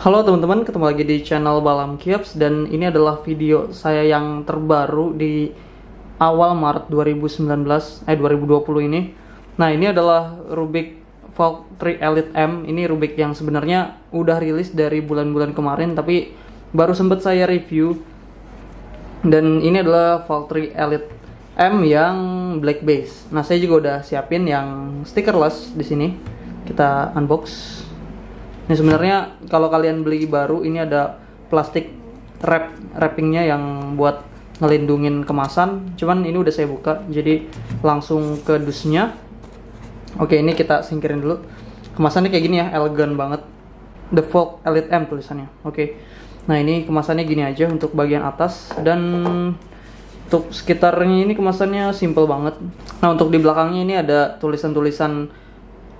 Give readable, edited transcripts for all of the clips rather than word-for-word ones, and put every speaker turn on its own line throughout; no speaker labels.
Halo teman-teman, ketemu lagi di channel Balam Kiops dan ini adalah video saya yang terbaru di awal Maret 2020 ini. Nah, ini adalah Rubik Valk 3 Elite M. Ini Rubik yang sebenarnya udah rilis dari bulan-bulan kemarin tapi baru sempat saya review. Dan ini adalah Valk 3 Elite M yang black base. Nah, saya juga udah siapin yang stickerless di sini. Kita unbox. Ini sebenarnya kalau kalian beli baru ini ada plastik wrappingnya yang buat ngelindungin kemasan. Cuman ini udah saya buka, jadi langsung ke dusnya. Oke, ini kita singkirin dulu. Kemasannya kayak gini ya, elegan banget. The Valk Elite M tulisannya. Oke. Nah, ini kemasannya gini aja untuk bagian atas dan untuk sekitarnya ini kemasannya simple banget. Nah, untuk di belakangnya ini ada tulisan-tulisan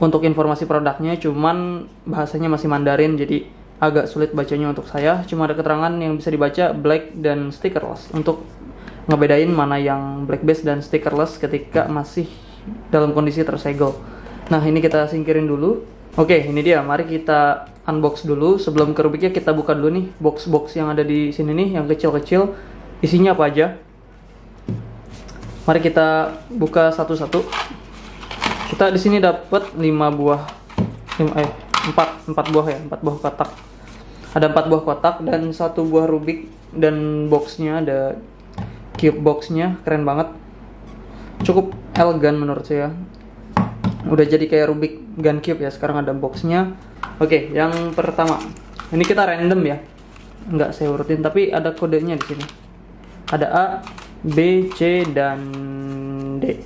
untuk informasi produknya, cuman bahasanya masih Mandarin jadi agak sulit bacanya untuk saya. Cuma ada keterangan yang bisa dibaca black dan stickerless untuk ngebedain mana yang black base dan stickerless ketika masih dalam kondisi tersegel. Nah, ini kita singkirin dulu. Oke, ini dia. Mari kita unbox dulu. Sebelum ke Rubiknya kita buka dulu nih box-box yang ada di sini nih, yang kecil-kecil. Isinya apa aja? Mari kita buka satu-satu. Kita di sini dapat 4 buah kotak. Ada 4 buah kotak dan 1 buah Rubik, dan boxnya ada cube boxnya, keren banget. Cukup elegan menurut saya. Udah jadi kayak Rubik Gun Cube ya, sekarang ada boxnya. Oke, yang pertama. Ini kita random ya. Nggak saya urutin tapi ada kodenya di sini. Ada A, B, C dan D.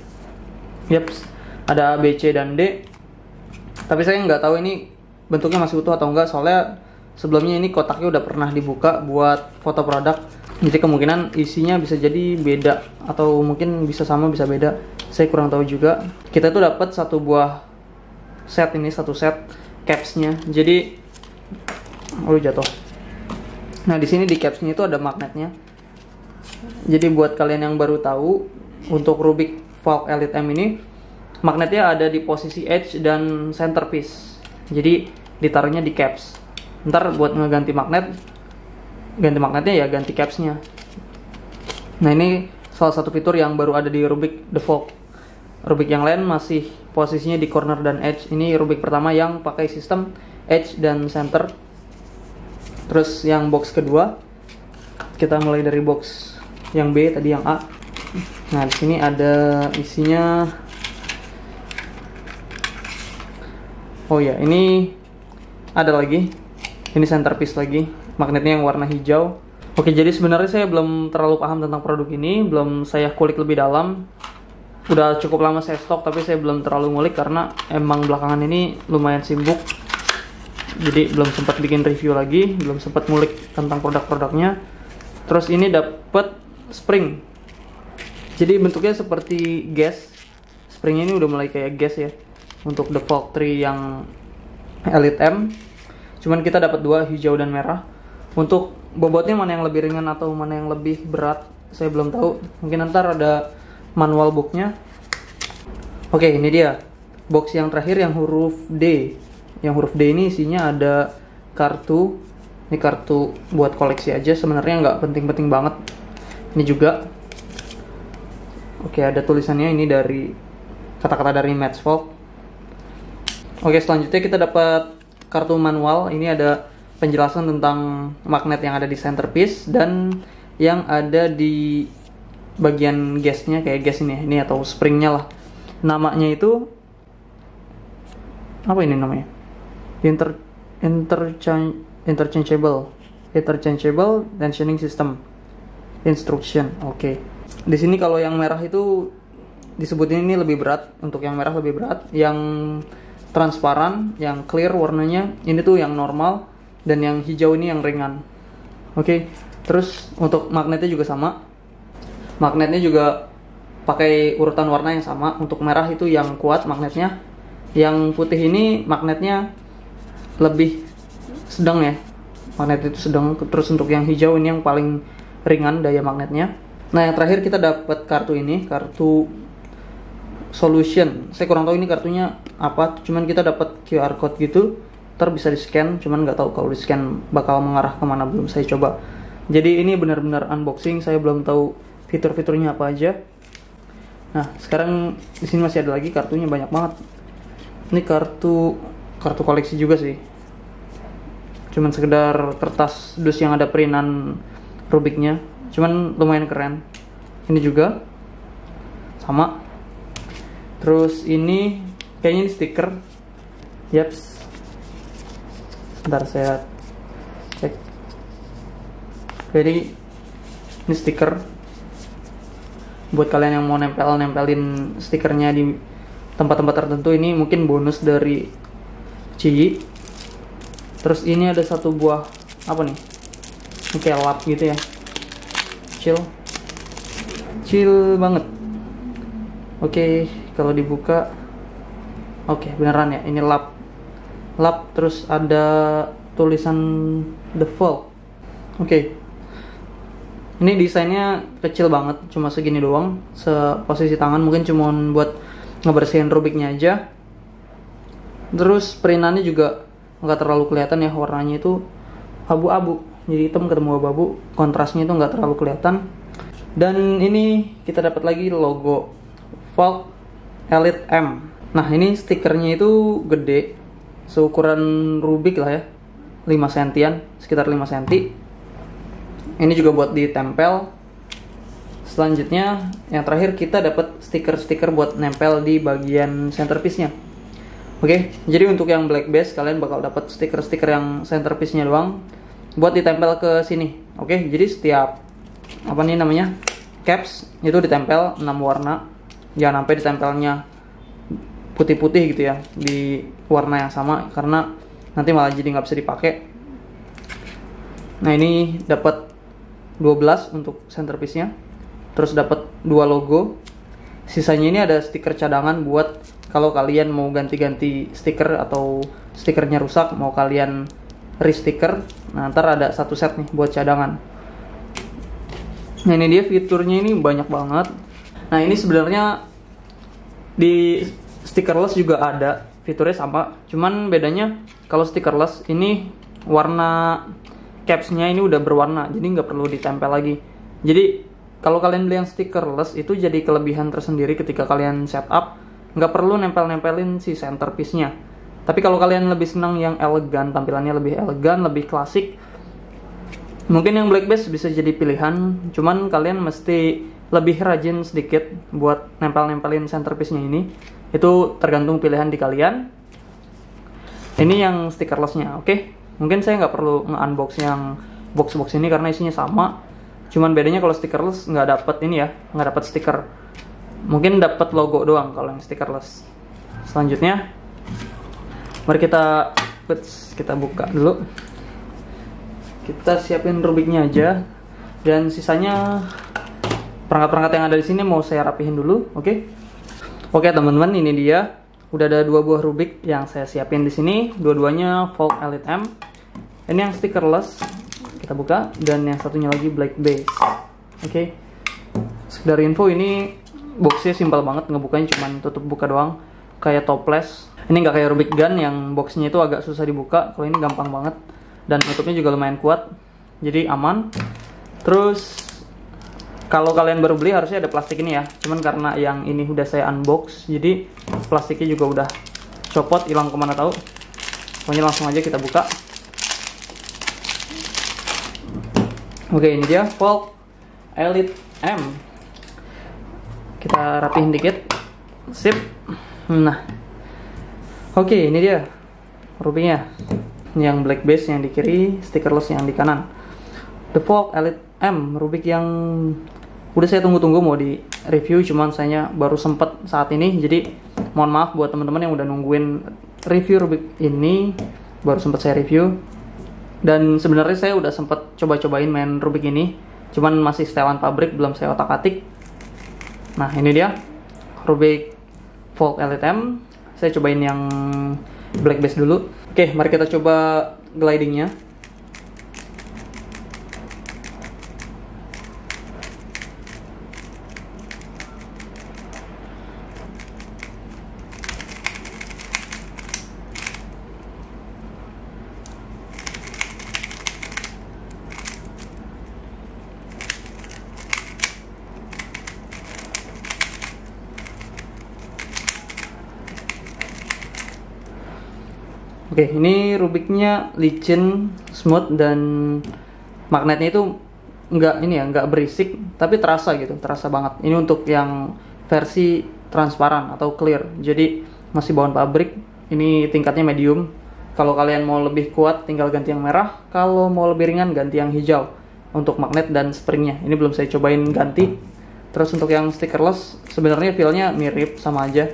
Yaps. Ada A, B, C, dan D. Tapi saya nggak tahu ini bentuknya masih utuh atau enggak, soalnya sebelumnya ini kotaknya udah pernah dibuka buat foto produk. Jadi kemungkinan isinya bisa jadi beda, atau mungkin bisa sama bisa beda. Saya kurang tahu juga. Kita tuh dapat satu buah set ini, satu set capsnya. Jadi jatuh. Nah, di sini di capsnya itu ada magnetnya. Jadi buat kalian yang baru tahu, untuk Rubik Valk Elite M ini magnetnya ada di posisi edge dan centerpiece. Jadi ditaruhnya di caps. Ntar buat ngeganti magnet, ganti magnetnya ya ganti capsnya. Nah, ini salah satu fitur yang baru ada di Rubik The Valk. Rubik yang lain masih posisinya di corner dan edge. Ini Rubik pertama yang pakai sistem edge dan center. Terus yang box kedua, kita mulai dari box yang B, tadi yang A. Nah, di sini ada isinya. Oh ya, ini ada lagi. Ini centerpiece lagi. Magnetnya yang warna hijau. Oke, jadi sebenarnya saya belum terlalu paham tentang produk ini. Belum saya kulik lebih dalam. Udah cukup lama saya stok, tapi saya belum terlalu ngulik karena emang belakangan ini lumayan sibuk. Jadi belum sempat bikin review lagi. Belum sempat ngulik tentang produk-produknya. Terus ini dapat spring. Jadi bentuknya seperti gas. Springnya ini udah mulai kayak gas ya. Untuk The Valk 3 yang Elite M. Cuman kita dapat 2, hijau dan merah. Untuk bobotnya mana yang lebih ringan atau mana yang lebih berat, saya belum tahu. Mungkin ntar ada manual booknya. Oke, ini dia box yang terakhir, yang huruf D. Yang huruf D ini isinya ada kartu. Ini kartu buat koleksi aja, sebenarnya nggak penting-penting banget. Ini juga. Oke, ada tulisannya ini dari kata-kata dari Match Valk. Oke, selanjutnya kita dapat kartu manual. Ini ada penjelasan tentang magnet yang ada di centerpiece dan yang ada di bagian gasnya, kayak gas ini atau springnya lah. Namanya itu apa ini namanya? Interchangeable tensioning system instruction. Oke. Di sini kalau yang merah itu disebutin ini lebih berat. Untuk yang merah lebih berat. Yang transparan, yang clear warnanya ini tuh yang normal, dan yang hijau ini yang ringan. Oke. Terus untuk magnetnya juga sama. Magnetnya juga pakai urutan warna yang sama. Untuk merah itu yang kuat magnetnya. Yang putih ini magnetnya lebih sedang ya. Magnet itu sedang. Terus untuk yang hijau ini yang paling ringan daya magnetnya. Nah, yang terakhir kita dapat kartu ini, kartu solution. Saya kurang tahu ini kartunya apa, cuman kita dapat QR code gitu ntar bisa di scan, cuman nggak tahu kalau di scan bakal mengarah kemana, belum saya coba. Jadi ini benar-benar unboxing, saya belum tahu fitur-fiturnya apa aja. Nah, sekarang di sini masih ada lagi kartunya, banyak banget. Ini kartu koleksi juga sih. Cuman sekedar kertas dus yang ada printan Rubiknya, cuman lumayan keren. Ini juga sama. Terus ini kayaknya ini stiker. Yaps. Bentar saya cek. Jadi ini stiker buat kalian yang mau nempelin stikernya di tempat-tempat tertentu. Ini mungkin bonus dari Ciyi. Terus ini ada satu buah apa nih? Ini kayak lap gitu ya. Chill banget. Oke, kalau dibuka, oke, beneran ya, ini lap terus ada tulisan The Vault. Oke. Ini desainnya kecil banget, cuma segini doang, seposisi tangan, mungkin cuma buat ngebersihin Rubiknya aja. Terus perintannya juga nggak terlalu kelihatan ya, warnanya itu abu-abu, jadi hitam ketemu abu-abu, kontrasnya itu nggak terlalu kelihatan. Dan ini kita dapat lagi logo Vault Elite M. Nah, ini stikernya itu gede, seukuran Rubik lah ya, 5 sentian, sekitar 5 senti. Ini juga buat ditempel. Selanjutnya, yang terakhir kita dapat stiker-stiker buat nempel di bagian centerpiece-nya. Oke, jadi untuk yang black base kalian bakal dapat stiker-stiker yang centerpiece-nya doang buat ditempel ke sini. Oke, jadi setiap apa nih namanya? Caps itu ditempel 6 warna. Jangan sampai ditempelnya putih-putih gitu ya di warna yang sama, karena nanti malah jadi nggak bisa dipakai. Nah, ini dapat 12 untuk centerpiece-nya. Terus dapat 2 logo. Sisanya ini ada stiker cadangan buat kalau kalian mau ganti-ganti stiker atau stikernya rusak, mau kalian re-stiker. Nah, ntar ada satu set nih buat cadangan. Nah, ini dia fiturnya, ini banyak banget. Nah, ini sebenarnya di stikerless juga ada fiturnya sama, cuman bedanya kalau stikerless ini warna capsnya ini udah berwarna, jadi nggak perlu ditempel lagi. Jadi kalau kalian beli yang stikerless itu jadi kelebihan tersendiri ketika kalian setup, nggak perlu nempel-nempelin si centerpiece-nya. Tapi kalau kalian lebih senang yang elegan, tampilannya lebih elegan, lebih klasik, mungkin yang black base bisa jadi pilihan. Cuman kalian mesti lebih rajin sedikit buat nempel-nempelin centerpiece-nya ini. Itu tergantung pilihan di kalian. Ini yang stikerless-nya, oke? Mungkin saya nggak perlu nge-unbox yang box-box ini karena isinya sama. Cuman bedanya kalau stikerless nggak dapet ini ya, nggak dapet stiker. Mungkin dapat logo doang kalau yang stikerless. Selanjutnya, mari kita buka dulu. Kita siapin Rubiknya aja, dan sisanya perangkat-perangkat yang ada di sini mau saya rapihin dulu, oke? Oke teman-teman, ini dia. Udah ada 2 buah Rubik yang saya siapin di sini, dua-duanya Vault Elite M. Ini yang stikerless, kita buka, dan yang satunya lagi black base. Oke. Sekedar info, ini boxnya simpel banget, ngebukanya cuma tutup buka doang, kayak toples. Ini nggak kayak Rubik Gun yang boxnya itu agak susah dibuka. Kalau ini gampang banget, dan tutupnya juga lumayan kuat, jadi aman. Terus kalau kalian baru beli harusnya ada plastik ini ya, cuman karena yang ini udah saya unbox, jadi plastiknya juga udah copot, hilang kemana tahu. Pokoknya langsung aja kita buka. Oke, ini dia Vault Elite M. Kita rapihin dikit. Sip. Nah, oke, ini dia Rubiknya. Yang black base yang di kiri, stikerless yang di kanan. The Vault Elite M, Rubik yang udah saya tunggu-tunggu mau di review, cuman saya baru sempet saat ini. Jadi mohon maaf buat teman-teman yang udah nungguin review Rubik ini, baru sempet saya review. Dan sebenarnya saya udah sempet coba-cobain main Rubik ini, cuman masih setelan pabrik, belum saya otak-atik. Nah, ini dia Rubik Vault Elite M. Saya cobain yang black base dulu. Oke, mari kita coba glidingnya. Oke, ini Rubiknya licin, smooth, dan magnetnya itu nggak berisik, tapi terasa gitu, terasa banget. Ini untuk yang versi transparan atau clear, jadi masih bawaan pabrik. Ini tingkatnya medium. Kalau kalian mau lebih kuat, tinggal ganti yang merah. Kalau mau lebih ringan, ganti yang hijau untuk magnet dan springnya. Ini belum saya cobain ganti. Terus untuk yang stickerless, sebenarnya feel-nya mirip, sama aja.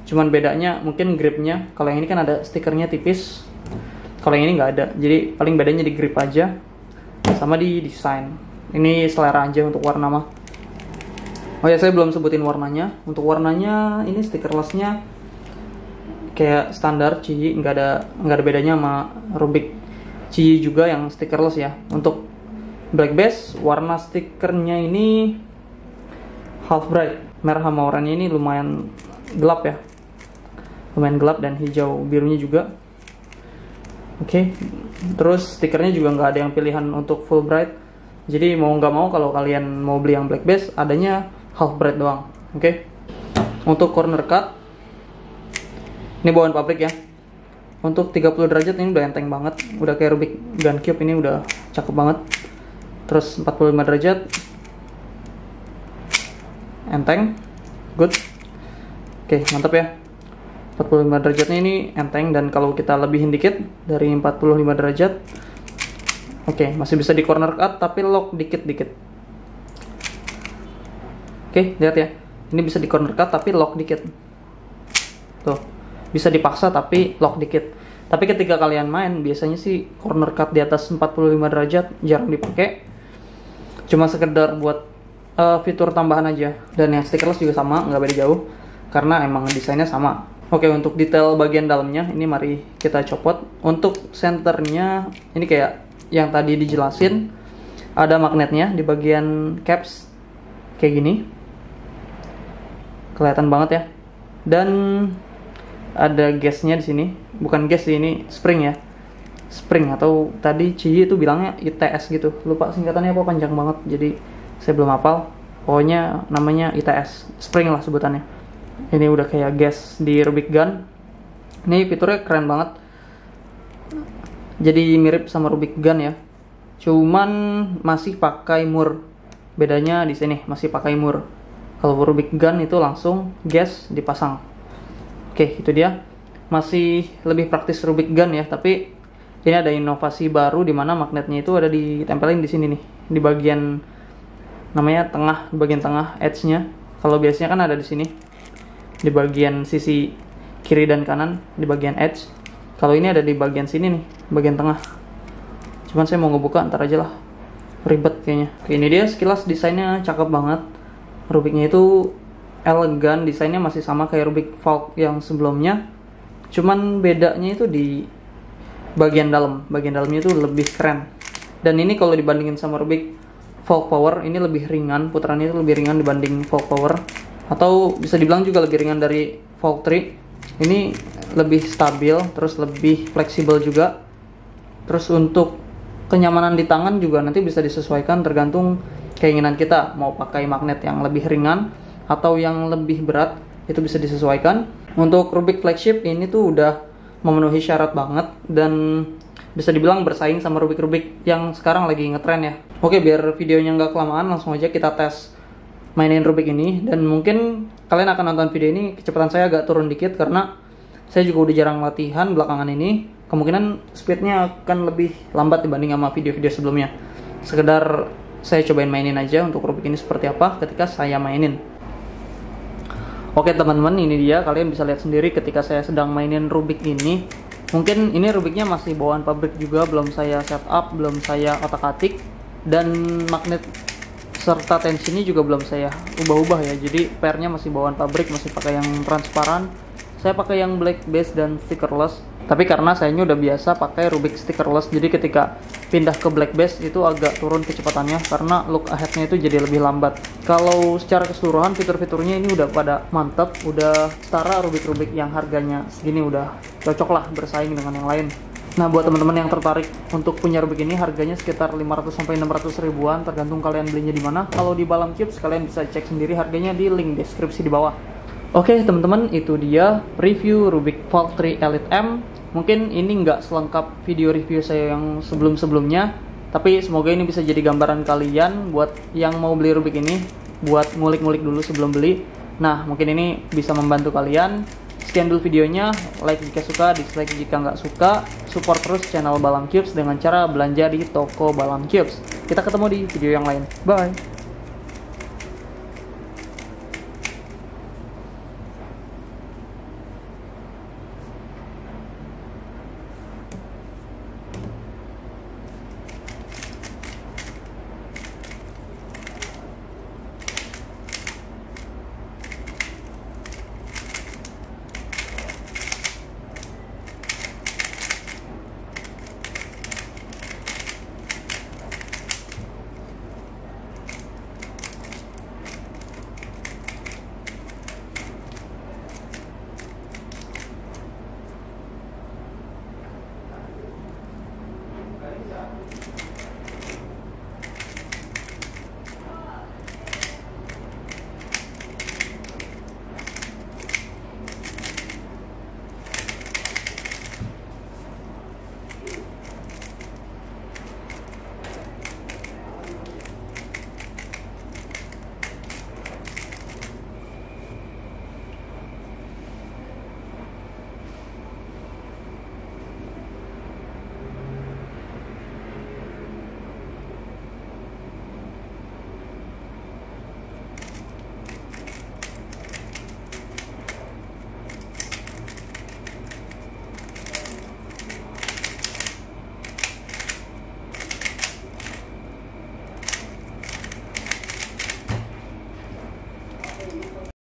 Cuman bedanya mungkin gripnya. Kalau yang ini kan ada stikernya tipis, kalau yang ini nggak ada. Jadi paling bedanya di grip aja, sama di desain. Ini selera aja untuk warna mah. Oh ya, saya belum sebutin warnanya. Untuk warnanya ini stickerlessnya kayak standar Qiyi, nggak ada bedanya sama Rubik Qiyi juga yang stickerless ya. Untuk black base, warna stikernya ini half bright, merah sama oranye. Ini lumayan gelap ya, lumayan gelap, dan hijau birunya juga. Oke, terus stikernya juga nggak ada yang pilihan untuk full bright. Jadi mau nggak mau kalau kalian mau beli yang black base, adanya half bright doang. Oke. Untuk corner cut, ini bawaan pabrik ya. Untuk 30 derajat ini udah enteng banget, udah kayak Rubik Gun Cube, ini udah cakep banget. Terus 45 derajat, enteng, good. Oke, mantap ya. 45 derajatnya ini enteng, dan kalau kita lebihin dikit dari 45 derajat, oke, masih bisa di corner cut tapi lock dikit-dikit. Oke, lihat ya. Ini bisa di corner cut tapi lock dikit. Tuh, bisa dipaksa tapi lock dikit. Tapi ketika kalian main, biasanya sih corner cut di atas 45 derajat jarang dipakai. Cuma sekedar buat fitur tambahan aja. Dan yang stickerless juga sama, nggak beda jauh, karena emang desainnya sama. Oke, untuk detail bagian dalamnya, ini mari kita copot. Untuk senternya, ini kayak yang tadi dijelasin, ada magnetnya di bagian caps, kayak gini. Kelihatan banget ya. Dan ada gasnya di sini. Bukan gas sih, ini spring ya. Spring, atau tadi Qiyi itu bilangnya ITS gitu. Lupa singkatannya apa, panjang banget, jadi saya belum hafal. Pokoknya namanya ITS, spring lah sebutannya. Ini udah kayak gas di Rubik Gun. Ini fiturnya keren banget. Jadi mirip sama Rubik Gun ya. Cuman masih pakai mur. Bedanya di sini masih pakai mur. Kalau Rubik Gun itu langsung gas dipasang. Oke, itu dia. Masih lebih praktis Rubik Gun ya, tapi ini ada inovasi baru di mana magnetnya itu ada ditempelin di sini nih, di bagian namanya tengah, di bagian tengah edge-nya. Kalau biasanya kan ada di sini, di bagian sisi kiri dan kanan, di bagian edge. Kalau ini ada di bagian sini nih, bagian tengah. Cuman saya mau ngebuka, ntar aja lah, ribet kayaknya. Oke, ini dia sekilas desainnya, cakep banget. Rubiknya itu elegan, desainnya masih sama kayak Rubik Valk yang sebelumnya. Cuman bedanya itu di bagian dalam. Bagian dalamnya itu lebih keren. Dan ini kalau dibandingin sama Rubik Valk Power, ini lebih ringan, putarannya itu lebih ringan dibanding Valk Power. Atau bisa dibilang juga lebih ringan dari Valk 3. Ini lebih stabil, terus lebih fleksibel juga. Terus untuk kenyamanan di tangan juga nanti bisa disesuaikan tergantung keinginan kita. Mau pakai magnet yang lebih ringan atau yang lebih berat, itu bisa disesuaikan. Untuk Rubik Flagship ini tuh udah memenuhi syarat banget, dan bisa dibilang bersaing sama Rubik-Rubik yang sekarang lagi ngetren ya. Oke, biar videonya nggak kelamaan, langsung aja kita tes mainin Rubik ini. Dan mungkin kalian akan nonton video ini, kecepatan saya agak turun dikit karena saya juga udah jarang latihan belakangan ini. Kemungkinan speednya akan lebih lambat dibanding sama video-video sebelumnya. Sekedar saya cobain mainin aja untuk Rubik ini seperti apa ketika saya mainin. Oke teman-teman, ini dia, kalian bisa lihat sendiri ketika saya sedang mainin Rubik ini. Mungkin ini Rubiknya masih bawaan pabrik juga, belum saya setup, belum saya otak-atik, dan magnet serta tensinya juga belum saya ubah-ubah ya. Jadi pairnya masih bawaan pabrik, masih pakai yang transparan. Saya pakai yang black base dan stickerless. Tapi karena sayanya udah biasa pakai Rubik stickerless, jadi ketika pindah ke black base itu agak turun kecepatannya karena look ahead-nya itu jadi lebih lambat. Kalau secara keseluruhan fitur-fiturnya ini udah pada mantap, udah setara Rubik-Rubik yang harganya segini, udah cocok lah bersaing dengan yang lain. Nah, buat teman-teman yang tertarik untuk punya Rubik ini, harganya sekitar 500 sampai 600 ribuan, tergantung kalian belinya di mana. Kalau di Balam Cubes kalian bisa cek sendiri harganya di link deskripsi di bawah. Oke teman-teman, itu dia review Rubik Valk 3 Elite M Mungkin ini nggak selengkap video review saya yang sebelum-sebelumnya, tapi semoga ini bisa jadi gambaran kalian buat yang mau beli Rubik ini, buat ngulik-ngulik dulu sebelum beli. Nah, mungkin ini bisa membantu kalian. Sekian dulu videonya, like jika suka, dislike jika nggak suka. Support terus channel Balam Cubes dengan cara belanja di toko Balam Cubes. Kita ketemu di video yang lain. Bye!